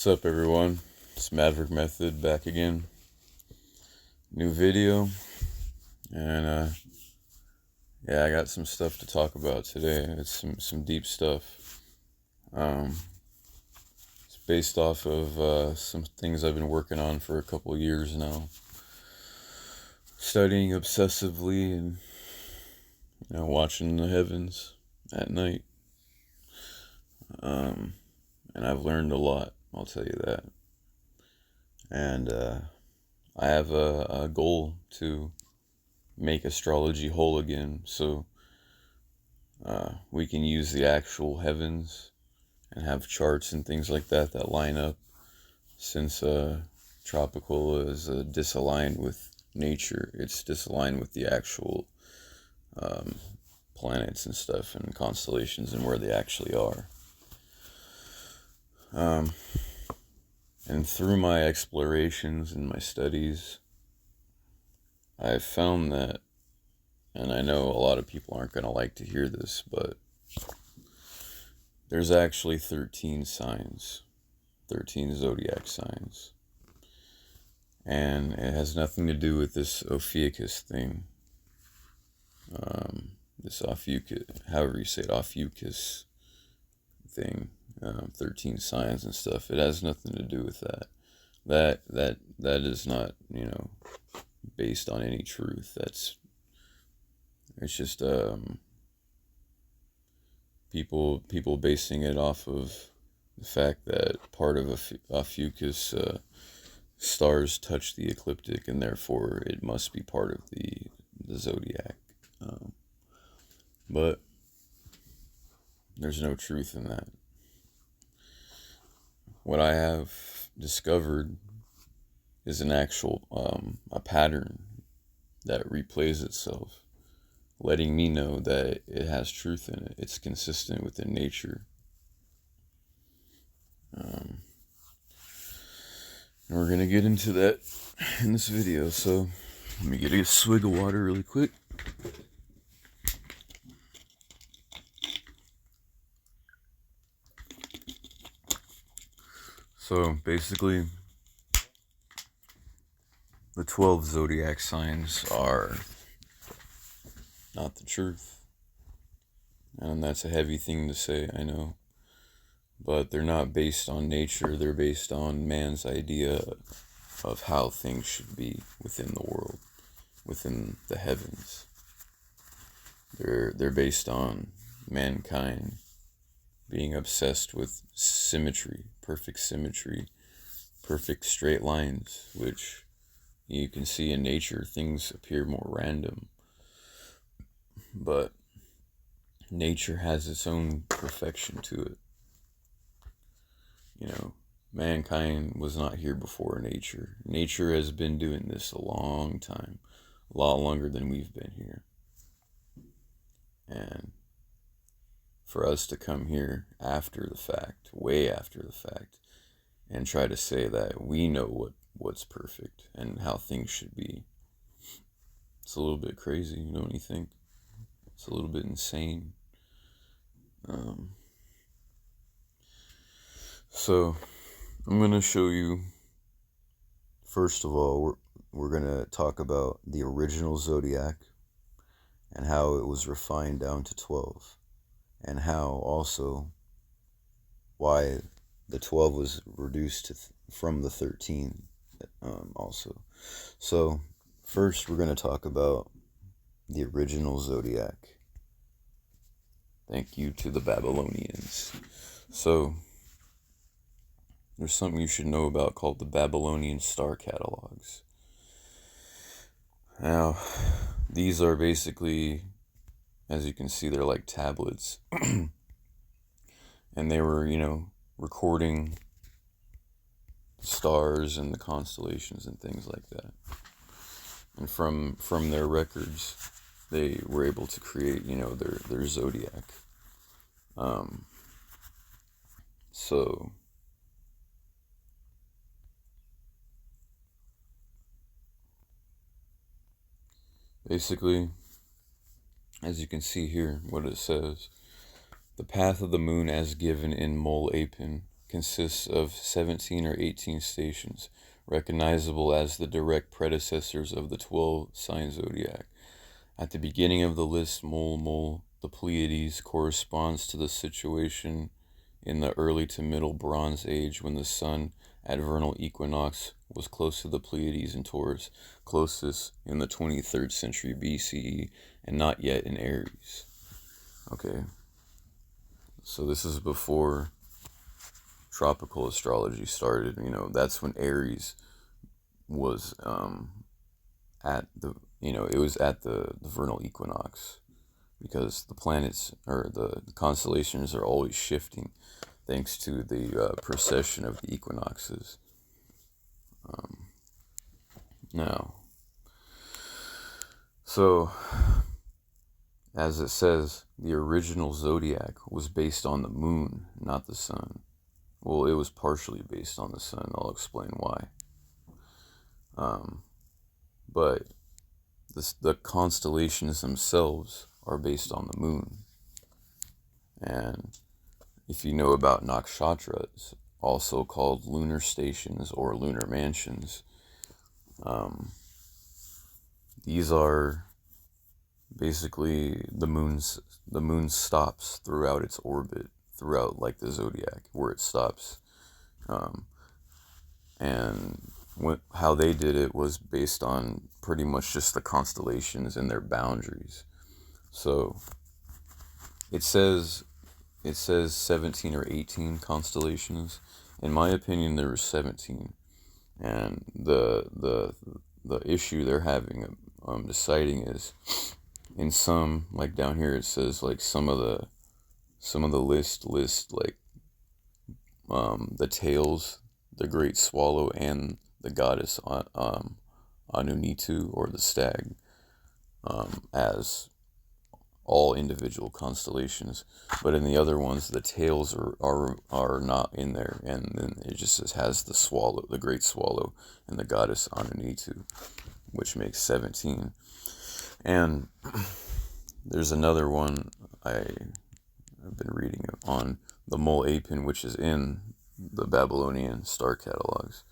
What's up, everyone? It's Maverick Method back again. New video, and yeah, I got some stuff to talk about today. It's some deep stuff. It's based off of some things I've been working on for a couple years now, studying obsessively and watching the heavens at night. And I've learned a lot. I'll tell you that. And I have a goal to make astrology whole again, so we can use the actual heavens and have charts and things like that line up, since tropical is disaligned with nature. It's disaligned with the actual planets and stuff and constellations and where they actually are. And through my explorations and my studies, I've found that, and I know a lot of people aren't going to like to hear this, but there's actually 13 signs, 13 zodiac signs. And it has nothing to do with this Ophiuchus thing. This Ophiuchus, however you say it, Ophiuchus thing. 13 signs and stuff. It has nothing to do with that. That is not, based on any truth. It's just people basing it off of the fact that part of Ophiuchus stars touch the ecliptic, and therefore it must be part of the zodiac. But there's no truth in that. What I have discovered is an actual a pattern that replays itself, letting me know that it has truth in it. It's consistent within nature. And we're gonna get into that in this video. So let me get a swig of water really quick. So basically, the 12 zodiac signs are not the truth. And that's a heavy thing to say, I know. But they're not based on nature, they're based on man's idea of how things should be within the world, within the heavens. They're based on mankind being obsessed with symmetry, perfect straight lines, which you can see in nature. Things appear more random, but nature has its own perfection to it. Mankind was not here before nature. Nature has been doing this a long time, a lot longer than we've been here. And for us to come here after the fact, way after the fact, and try to say that we know what's perfect and how things should be, it's a little bit crazy, don't you think? It's a little bit insane. So I'm going to show you, first of all, we're going to talk about the original zodiac and how it was refined down to 12, and how also why the 12 was reduced from the 13 also. So first we're going to talk about the original zodiac. Thank you to the Babylonians. So there's something you should know about called the Babylonian star catalogs. Now, these are basically, as you can see, they're like tablets. And they were, recording stars and the constellations and things like that. And from their records, they were able to create, their zodiac. So basically, as you can see here, what it says: the path of the moon as given in Mole Apin, consists of 17 or 18 stations, recognizable as the direct predecessors of the 12 sign zodiac. At the beginning of the list, Mole, the Pleiades, corresponds to the situation in the early to middle Bronze Age when the sun at vernal equinox was close to the Pleiades in Taurus, closest in the 23rd century BCE, and not yet in Aries. Okay, so this is before tropical astrology started. That's when Aries was at the it was at the vernal equinox, because the planets or the constellations are always shifting thanks to the precession of the equinoxes. Now, so as it says, the original zodiac was based on the moon, not the sun. Well, it was partially based on the sun. I'll explain why. But the constellations themselves are based on the moon. And if you know about nakshatras, also called lunar stations or lunar mansions, these are basically the moon stops throughout its orbit, throughout like the zodiac, where it stops. And how they did it was based on pretty much just the constellations and their boundaries. So it says 17 or 18 constellations. In my opinion, there were 17, and the issue they're having deciding is, in some, like down here it says like some of the list like the tails, the great swallow, and the goddess Anunitu, or the stag, as all individual constellations. But in the other ones, the tails are not in there, and then it just has the swallow, the great swallow, and the goddess Anunitu, which makes 17. And there's another one I've been reading on, the Mole Apin, which is in the Babylonian star catalogs.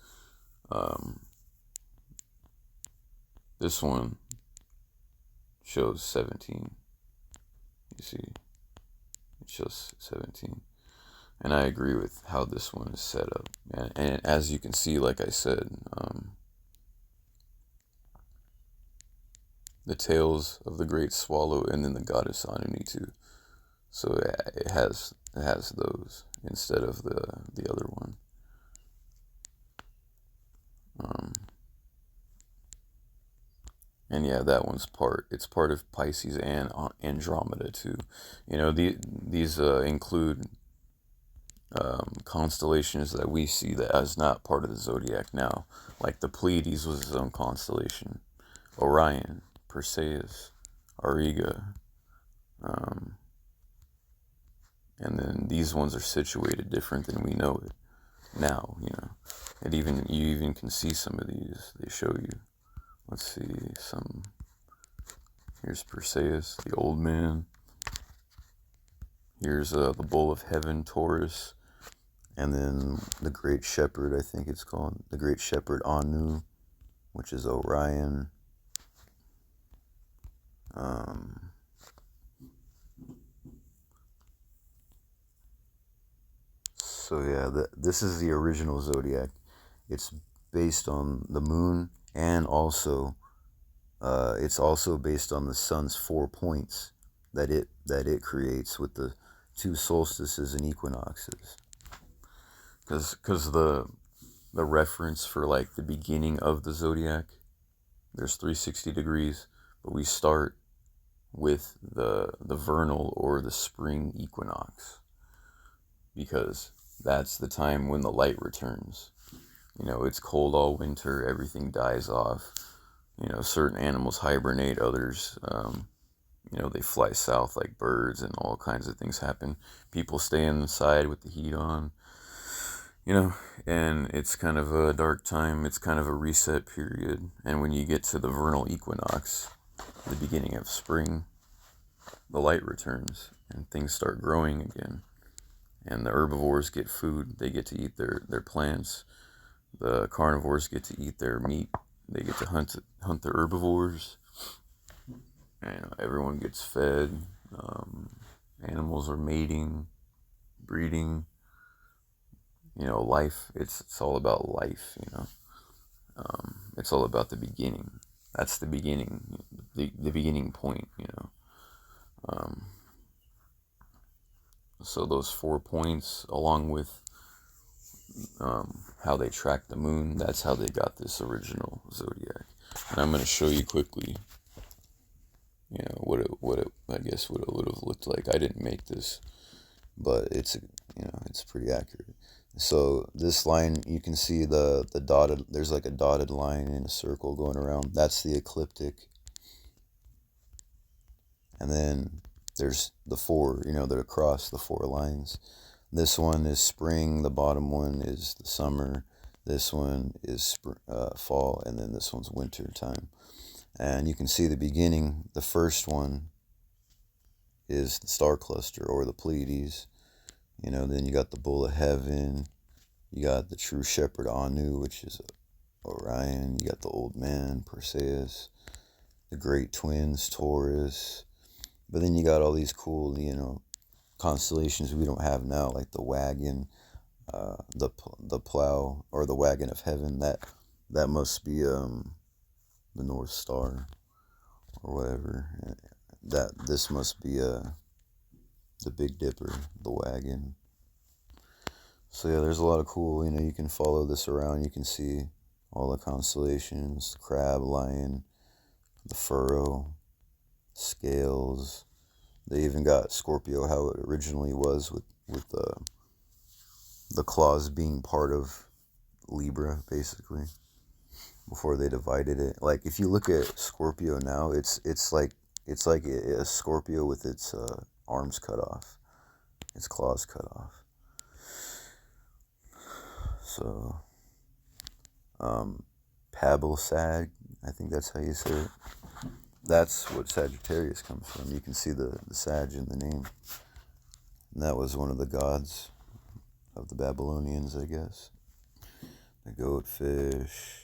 This one shows 17. You see, it shows 17. And I agree with how this one is set up. And as you can see, like I said, the tails of the great swallow and then the goddess Anunitu. So it has those instead of the other one. And yeah, that one's it's part of Pisces and Andromeda too. These include constellations that we see that as not part of the zodiac now, like the Pleiades was its own constellation, Orion, Perseus, Auriga, and then these ones are situated different than we know it now. You even can see some of these. They show you. Let's see some. Here's Perseus, the old man. Here's the bull of heaven, Taurus. And then the great shepherd, I think it's called. The great shepherd Anu, which is Orion. So yeah, this is the original zodiac. It's based on the moon, and also it's also based on the sun's 4 points that it creates with the 2 solstices and equinoxes. Because the reference for like the beginning of the zodiac, there's 360 degrees, but we start with the vernal or the spring equinox, because that's the time when the light returns. It's cold all winter, everything dies off. Certain animals hibernate, others, they fly south like birds, and all kinds of things happen. People stay inside with the heat on, and it's kind of a dark time. It's kind of a reset period. And when you get to the vernal equinox, the beginning of spring, the light returns and things start growing again. And the herbivores get food. They get to eat their plants. The carnivores get to eat their meat. They get to hunt the herbivores. And everyone gets fed. Animals are mating, breeding. Life. It's all about life. It's all about the beginning. That's the beginning, the beginning point. So those 4 points, along with how they track the moon, that's how they got this original zodiac. And I'm going to show you quickly, what it would have looked like. I didn't make this, but it's pretty accurate. So this line, you can see the dotted, there's like a dotted line in a circle going around. That's the ecliptic. And then there's the four, that across the 4 lines. This one is spring, the bottom one is the summer, this one is fall, and then this one's winter time. And you can see the beginning, the first one is the star cluster, or the Pleiades. Then you got the bull of heaven, you got the true shepherd Anu, which is Orion, you got the old man Perseus, the great twins Taurus. But then you got all these cool, constellations we don't have now, like the wagon, the plow, or the wagon of heaven. That must be the North Star, or whatever. This must be the Big Dipper, the wagon. So yeah, there's a lot of cool. You can follow this around. You can see all the constellations: crab, lion, the furrow, scales. They even got Scorpio, how it originally was, with the claws being part of Libra, basically, before they divided it. Like, if you look at Scorpio now, it's like a Scorpio with its arms cut off, its claws cut off. So, Pablo-Sag, I think that's how you say it. That's what Sagittarius comes from. You can see the Sag in the name. And that was one of the gods of the Babylonians, I guess. The goat fish.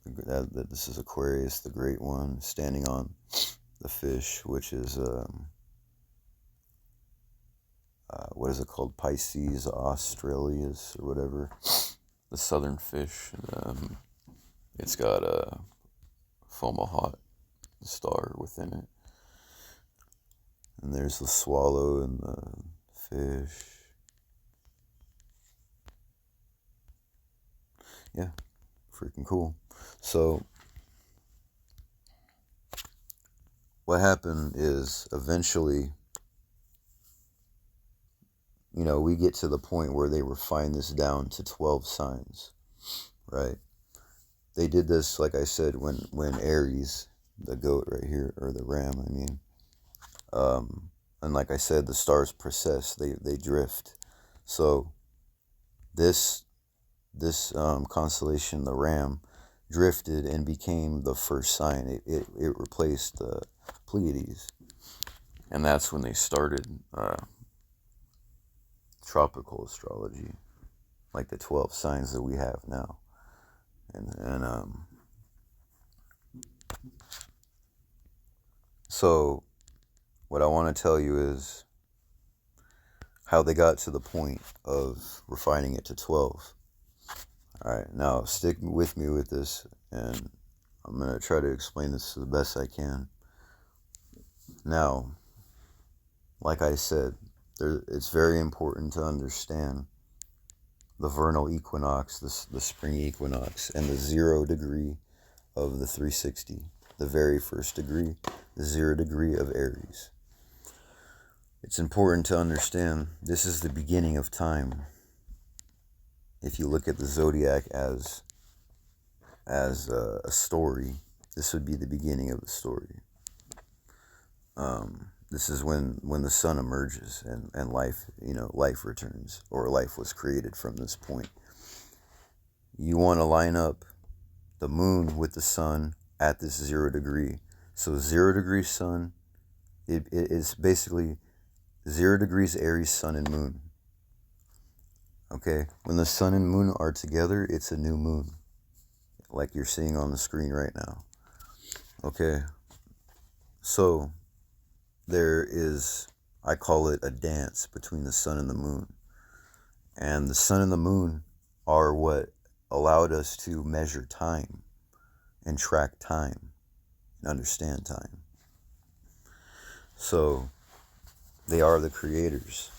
This is Aquarius, the great one, standing on the fish, which is, what is it called? Pisces Australis, or whatever. The southern fish. It's got a Fomalhaut star within it. And there's the swallow and the fish. Yeah, freaking cool. So what happened is, eventually, we get to the point where they refine this down to 12 signs, right? They did this, like I said, when Aries, the goat right here, or the ram, I mean, and like I said, the stars precess, they drift. So this constellation, the ram, drifted and became the first sign. It replaced the Pleiades, and that's when they started tropical astrology, like the 12 signs that we have now. And so what I want to tell you is how they got to the point of refining it to 12. All right, now stick with me with this, and I'm going to try to explain this the best I can. Now, like I said, it's very important to understand the vernal equinox, the spring equinox, and the 0 degree of the 360, the very first degree, the 0 degree of Aries. It's important to understand this is the beginning of time. If you look at the zodiac as a story, this would be the beginning of the story. This is when the sun emerges and life, life returns, or life was created from this point. You want to line up the moon with the sun at this 0 degree. So 0 degree sun, it is basically 0 degrees Aries, sun and moon. Okay, when the sun and moon are together, it's a new moon, like you're seeing on the screen right now. Okay, so there is, I call it a dance between the sun and the moon. And the sun and the moon are what allowed us to measure time and track time and understand time. So they are the creators.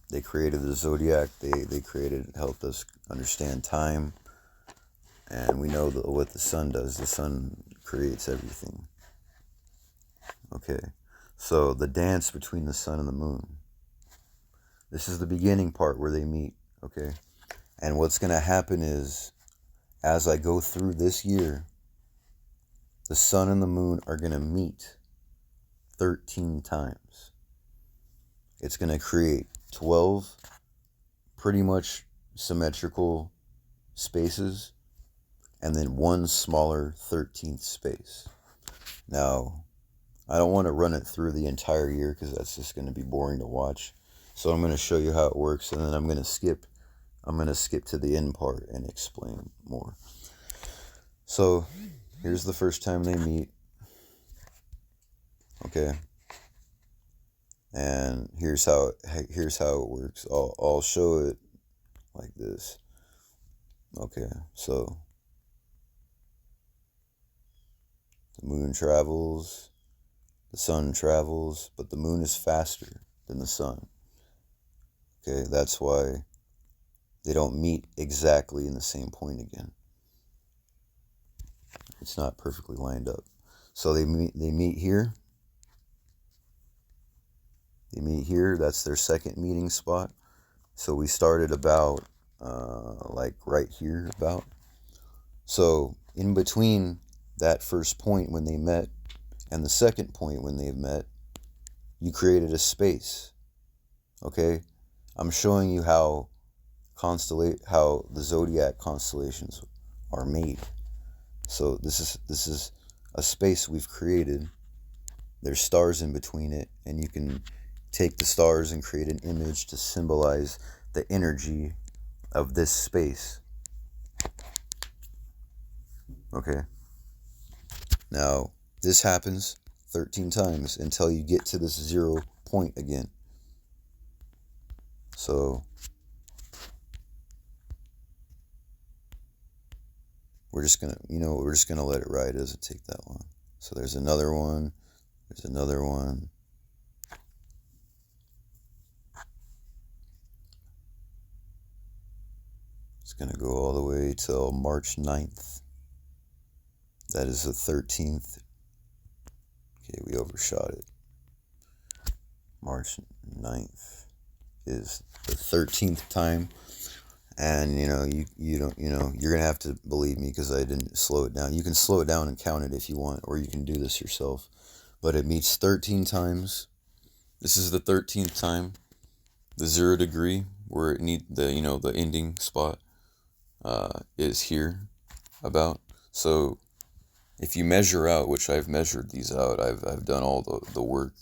They created the Zodiac. They created, helped us understand time. And we know what the sun does. The sun creates everything. Okay. So the dance between the sun and the moon. This is the beginning part where they meet. Okay. And what's going to happen is, as I go through this year, the sun and the moon are going to meet 13 times. It's going to create 12 pretty much symmetrical spaces, and then one smaller 13th space. Now, I don't want to run it through the entire year because that's just going to be boring to watch. So I'm going to show you how it works, and then I'm going to skip to the end part and explain more. So here's the first time they meet. Okay. And here's how it works. I'll show it like this. Okay, so the moon travels, the sun travels, but the moon is faster than the sun. Okay, that's why they don't meet exactly in the same point again. It's not perfectly lined up. So they meet here. They meet here. That's their second meeting spot. So we started about like right here about. So in between that first point when they met and the second point when they've met, you created a space. Okay? I'm showing you how the zodiac constellations are made. So this is a space we've created. There's stars in between it, and you can take the stars and create an image to symbolize the energy of this space. Okay? Now, this happens 13 times until you get to this 0 point again. So we're just gonna let it ride. It doesn't take that long. So there's another one. There's another one. It's gonna go all the way till March 9th. That is the 13th. Okay, we overshot it. March 9th is the 13th time. And you don't, you're gonna have to believe me because I didn't slow it down. You can slow it down and count it if you want, or you can do this yourself. But it meets 13 times. This is the 13th time. The 0 degree where it the ending spot is here about. So if you measure out, which I've measured these out, I've done all the work.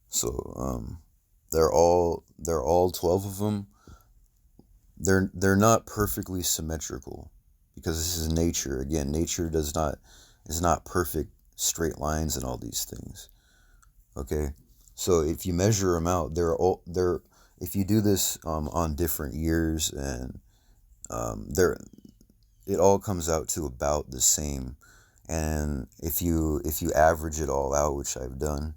So they're all 12 of them. They're not perfectly symmetrical because this is nature. Again, nature is not perfect straight lines and all these things. Okay, so if you measure them out, if you do this on different years, and it all comes out to about the same. And if you average it all out, which I've done,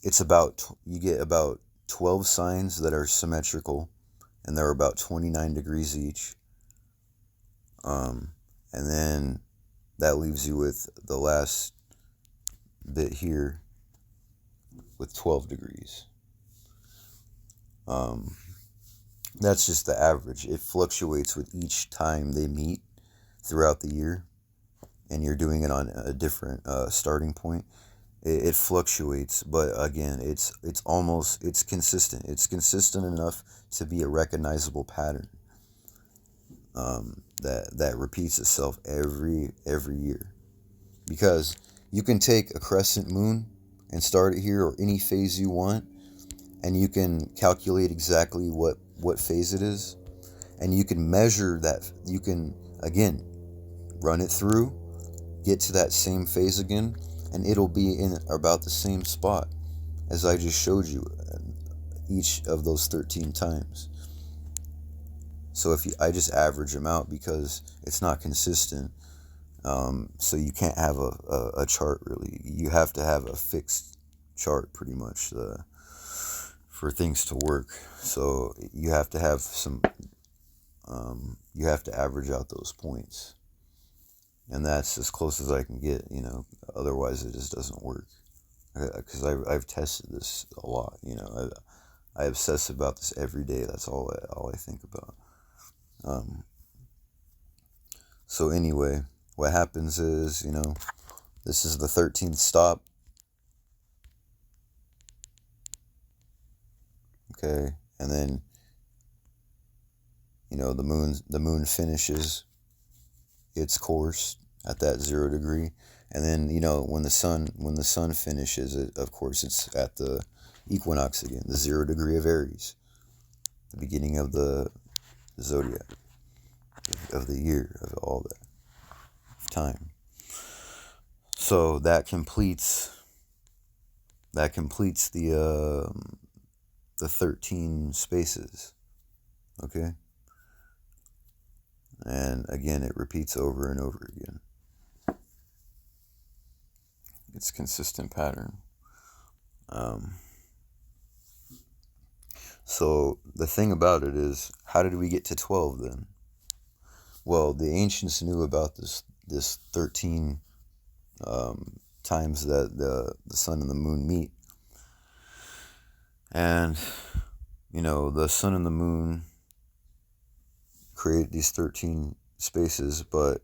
it's you get about 12 signs that are symmetrical, and they're about 29 degrees each. And then that leaves you with the last bit here with 12 degrees. That's just the average. It fluctuates with each time they meet throughout the year, and you're doing it on a different starting point. It fluctuates, but again, it's consistent. It's consistent enough to be a recognizable pattern that repeats itself every year. Because you can take a crescent moon and start it here, or any phase you want, and you can calculate exactly what phase it is, and you can measure that. You can, again, run it through, get to that same phase again, and it'll be in about the same spot as I just showed you each of those 13 times. So I just average them out because it's not consistent. So you can't have a chart really. You have to have a fixed chart pretty much for things to work. So you have to have you have to average out those points. And that's as close as I can get, otherwise it just doesn't work. Because I've tested this a lot, I obsess about this every day. That's all I think about. So anyway, what happens is, this is the 13th stop. Okay, and then, the moon finishes its course at that 0 degree, and then when the sun finishes it, of course it's at the equinox again, the 0 degree of Aries, the beginning of the zodiac, of the year, of all that time. So that completes the 13 spaces. Okay, and again it repeats over and over again. It's a consistent pattern. So the thing about it is, how did we get to 12 then? Well, the ancients knew about this 13 times that the sun and the moon meet. And, the sun and the moon create these 13 spaces, but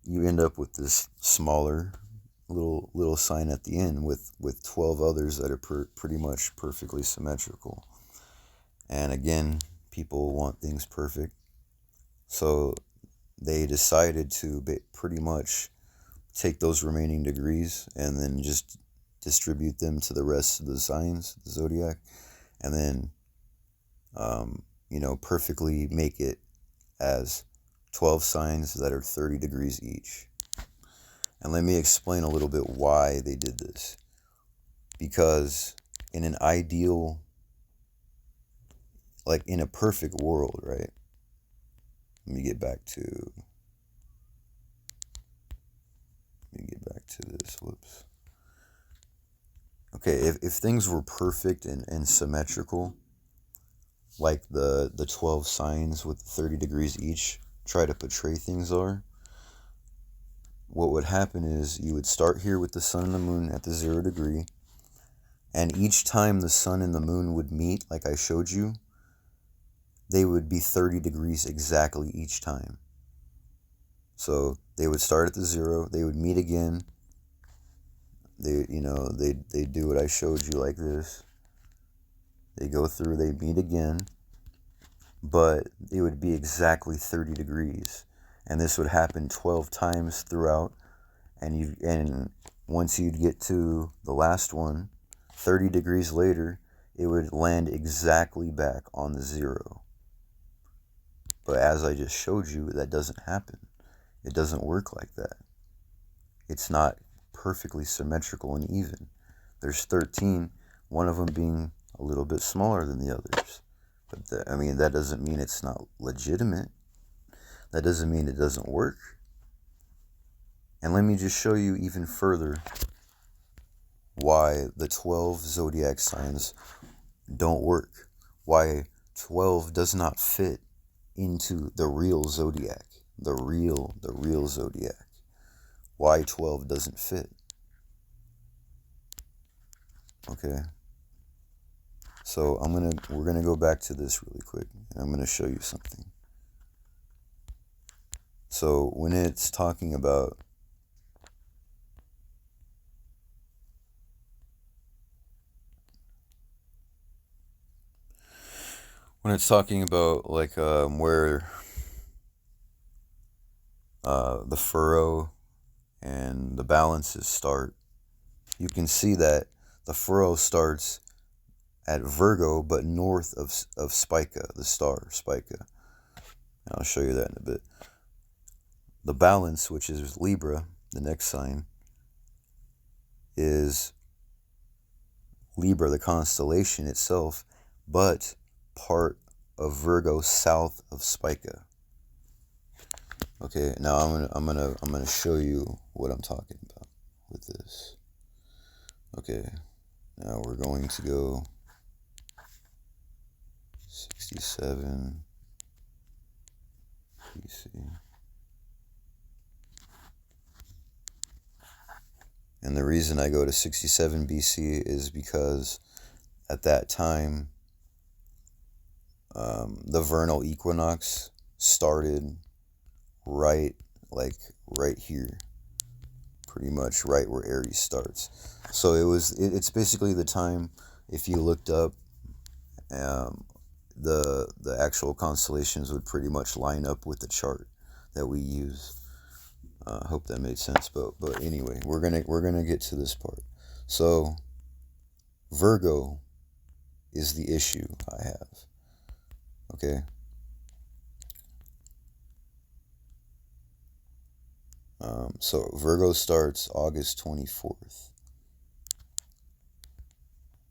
you end up with this smaller little sign at the end with 12 others that are pretty much perfectly symmetrical. And again, people want things perfect. So they decided to pretty much take those remaining degrees and then just distribute them to the rest of the signs, the zodiac, and then, perfectly make it as 12 signs that are 30 degrees each. And let me explain a little bit why they did this. Because in an ideal, like in a perfect world, right? Let me get back to this. Whoops. Okay, if things were perfect and symmetrical, like the 12 signs with 30 degrees each try to portray things are, what would happen is you would start here with the sun and the moon at the 0 degree, and each time the sun and the moon would meet, like I showed you, they would be 30 degrees exactly each time. So they would start at the 0, they would meet again, they do what I showed you like this. They go through, they meet again, but it would be exactly 30 degrees. And this would happen 12 times throughout, and once you'd get to the last one, 30 degrees later, it would land exactly back on the 0. But as I just showed you, that doesn't happen. It doesn't work like that. It's not perfectly symmetrical and even. There's 13, one of them being a little bit smaller than the others. But that doesn't mean it's not legitimate. That doesn't mean it doesn't work. And let me just show you even further why the 12 zodiac signs don't work. Why 12 does not fit into the real zodiac. The real zodiac. Why 12 doesn't fit. Okay. So we're gonna go back to this really quick, and I'm gonna show you something. So when it's talking about like where the furrow and the balances start, you can see that the furrow starts at Virgo, but north of Spica, the star Spica. And I'll show you that in a bit. The balance, which is Libra, the next sign, is Libra, the constellation itself, but part of Virgo south of Spica. Okay, now I'm gonna show you what I'm talking about with this. Okay, now we're going to go 67 BC. And the reason I go to 67 BC is because at that time, the vernal equinox started right here, pretty much right where Aries starts. So it's basically the time, if you looked up, the actual constellations would pretty much line up with the chart that we use. I hope that made sense, but anyway, we're gonna get to this part. So Virgo is the issue I have. Okay. So Virgo starts August 24th.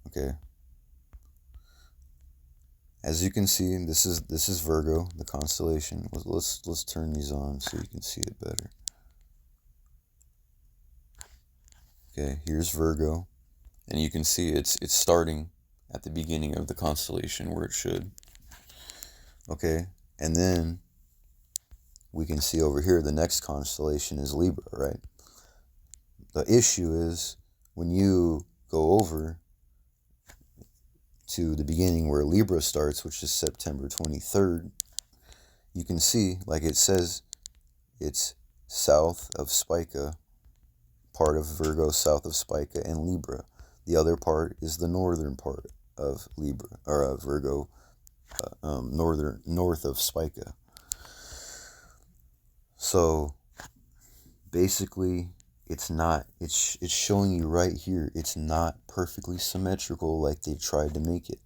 Okay. As you can see, this is Virgo, the constellation. Let's turn these on so you can see it better. Okay, here's Virgo, and you can see it's starting at the beginning of the constellation where it should. Okay, and then we can see over here the next constellation is Libra, right? The issue is when you go over to the beginning where Libra starts, which is September 23rd, you can see, like it says, it's south of Spica, part of Virgo south of Spica and Libra. The other part is the northern part of Libra, or Virgo, north of Spica. So basically, it's showing you right here, it's not perfectly symmetrical like they tried to make it.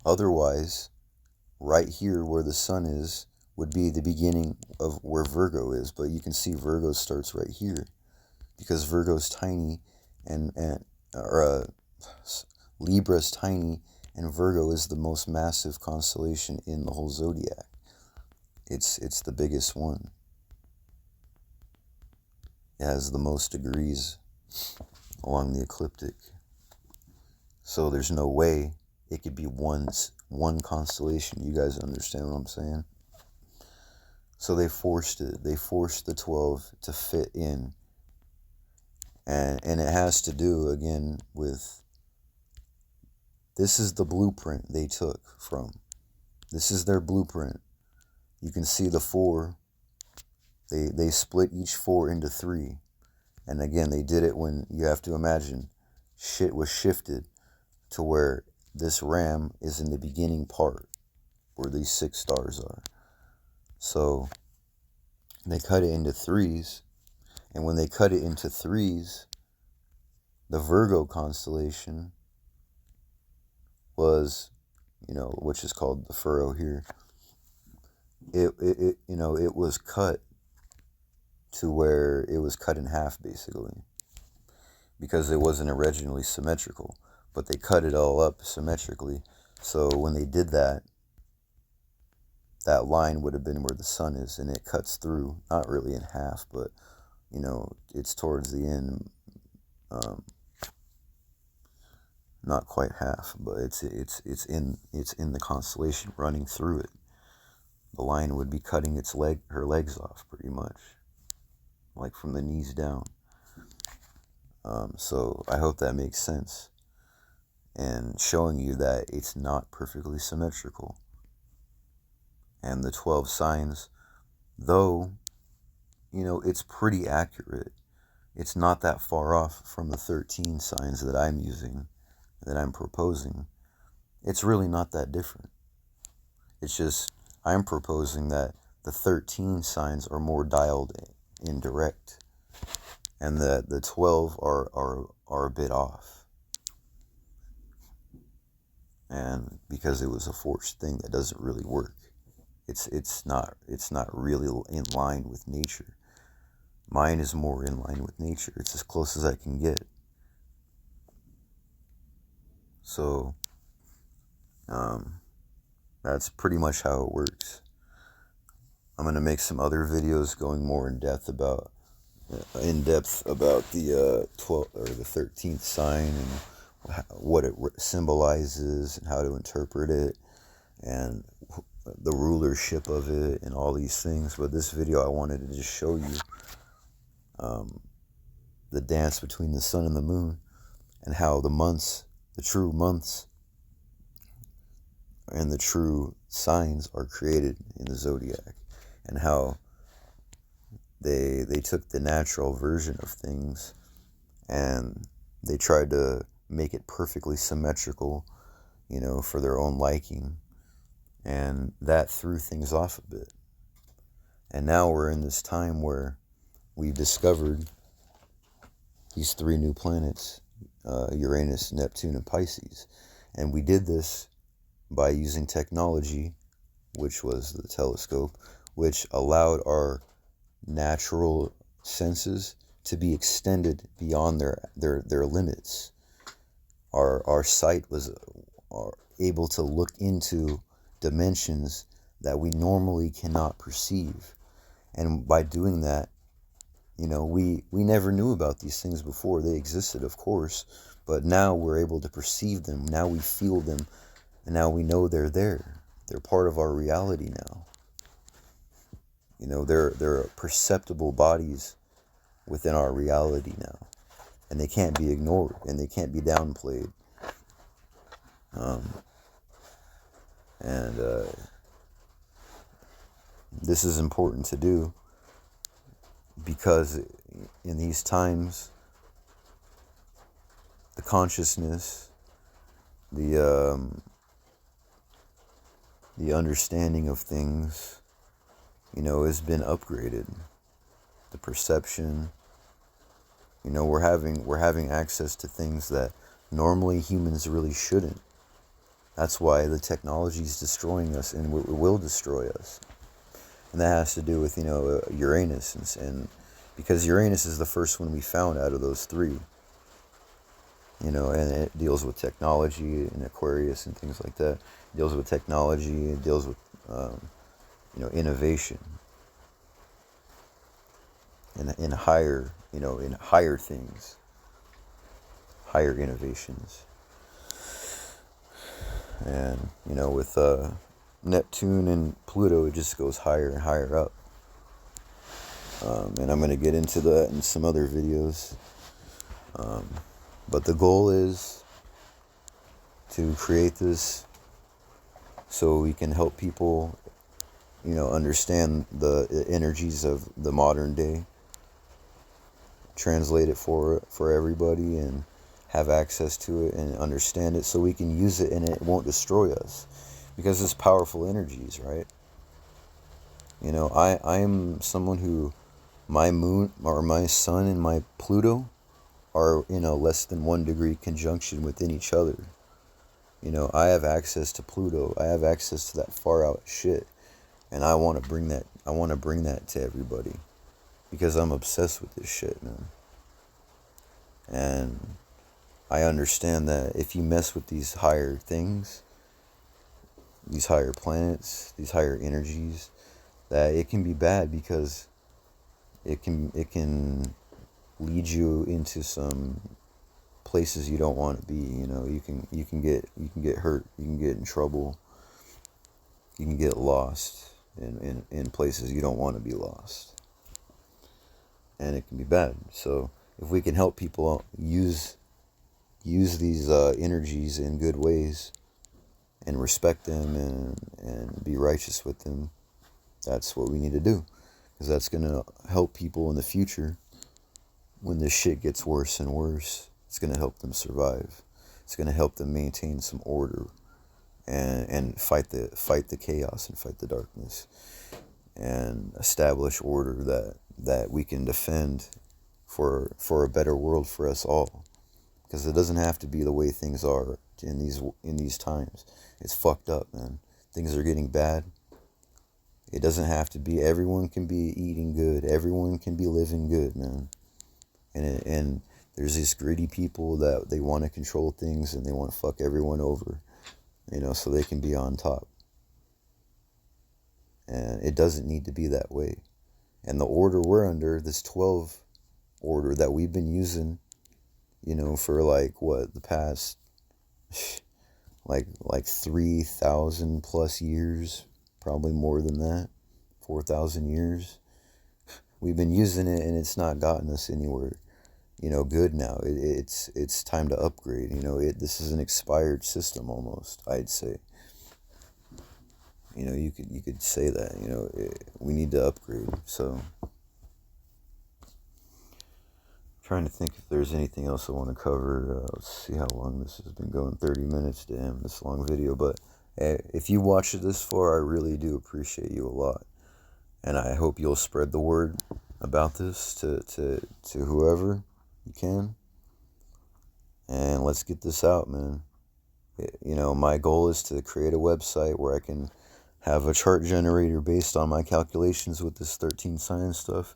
Otherwise, right here where the sun is would be the beginning of where Virgo is, but you can see Virgo starts right here because Virgo's tiny and Libra's tiny, and Virgo is the most massive constellation in the whole zodiac. It's the biggest one. It has the most degrees along the ecliptic. So there's no way it could be one constellation. You guys understand what I'm saying? So they forced it. They forced the 12 to fit in. And it has to do, again, with... This is the blueprint they took from. This is their blueprint. You can see the 4. They split each 4 into 3. And again, they did it when, you have to imagine, shit was shifted to where this ram is in the beginning part where these 6 stars are. So they cut it into 3s. And when they cut it into 3s, the Virgo constellation was, which is called the furrow here, it was cut to where it was cut in half, basically, because it wasn't originally symmetrical, but they cut it all up symmetrically. So when they did that, that line would have been where the sun is, and it cuts through, not really in half, but it's towards the end, not quite half, but it's in the constellation running through it. The line would be cutting her legs off, pretty much, like from the knees down. So I hope that makes sense, and showing you that it's not perfectly symmetrical. And the 12 signs, though, it's pretty accurate. It's not that far off from the 13 signs that I'm using, that I'm proposing. It's really not that different. It's just I'm proposing that the 13 signs are more dialed in direct, and that the 12 are a bit off. and because it was a forced thing that doesn't really work. It's not really in line with nature. Mine is more in line with nature. It's as close as I can get. So that's pretty much how it works. I'm gonna make some other videos going more in depth about the 12th or the 13th sign and what it symbolizes and how to interpret it and the rulership of it and all these things. But this video I wanted to just show you the dance between the sun and the moon and how the true months and the true signs are created in the zodiac, and how they took the natural version of things and they tried to make it perfectly symmetrical, for their own liking, and that threw things off a bit. And now we're in this time where we've discovered these 3 new planets, Uranus, Neptune, and Pisces. And we did this by using technology, which was the telescope, which allowed our natural senses to be extended beyond their limits. Our sight was able to look into dimensions that we normally cannot perceive. And by doing that, we never knew about these things before. They existed, of course, but now we're able to perceive them. Now we feel them, and now we know they're there. They're part of our reality now. They're perceptible bodies within our reality now, and they can't be ignored, and they can't be downplayed. And this is important to do because in these times, the consciousness, the understanding of things, has been upgraded. The perception, we're having access to things that normally humans really shouldn't. That's why the technology is destroying us, and it will destroy us. And that has to do with, Uranus, and because Uranus is the first one we found out of those 3. And it deals with technology and Aquarius and things like that. It deals with technology. It deals with, innovation in higher, in higher things, higher innovations. And, with Neptune and Pluto, it just goes higher and higher up. And I'm going to get into that in some other videos. But the goal is to create this so we can help people, understand the energies of the modern day, translate it for everybody, and have access to it and understand it so we can use it and it won't destroy us, because it's powerful energies, right? I'm someone who, my moon or my sun and my Pluto are in a less than 1 degree conjunction within each other. I have access to Pluto. I have access to that far out shit, and I want to bring that to everybody, because I'm obsessed with this shit, man. And I understand that if you mess with these higher things, these higher planets, these higher energies, that it can be bad, because it can lead you into some places you don't want to be. You can get hurt, you can get in trouble, you can get lost in places you don't want to be lost, and it can be bad. So if we can help people use these energies in good ways and respect them and be righteous with them, that's what we need to do, because that's going to help people in the future. When this shit gets worse and worse, it's going to help them survive. It's going to help them maintain some order and fight the chaos and fight the darkness, and establish order that we can defend for a better world for us all. because it doesn't have to be the way things are in these times. It's fucked up, man. Things are getting bad. It doesn't have to be. Everyone can be eating good. Everyone can be living good, man. And there's these greedy people that they want to control things and they want to fuck everyone over, so they can be on top. And it doesn't need to be that way. And the order we're under, this 12 order that we've been using, for the past like 3,000 plus years, probably more than that, 4,000 years. We've been using it and it's not gotten us anywhere, good now. It's time to upgrade. This is an expired system almost, I'd say. You could say that, we need to upgrade. So, trying to think if there's anything else I want to cover. Let's see how long this has been going. 30 minutes. Damn, this long video. But if you watched it this far, I really do appreciate you a lot. And I hope you'll spread the word about this to whoever you can. And let's get this out, man. My goal is to create a website where I can have a chart generator based on my calculations with this 13 sign stuff.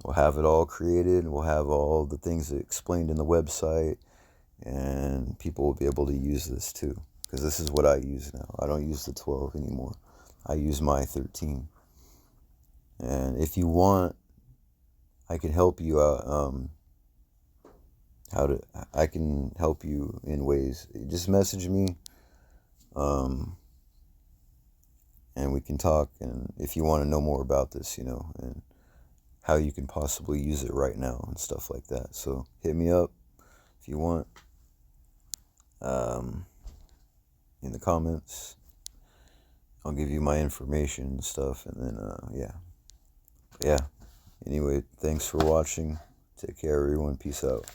We'll have it all created. We'll have all the things explained in the website. And people will be able to use this too. Because this is what I use now. I don't use the 12 anymore. I use my 13. And if you want, I can help you out. I can help you in ways. Just message me. And we can talk. And if you want to know more about this, and how you can possibly use it right now and stuff like that. So hit me up if you want. In the comments. I'll give you my information and stuff. And then, yeah. Anyway, thanks for watching. Take care, everyone. Peace out.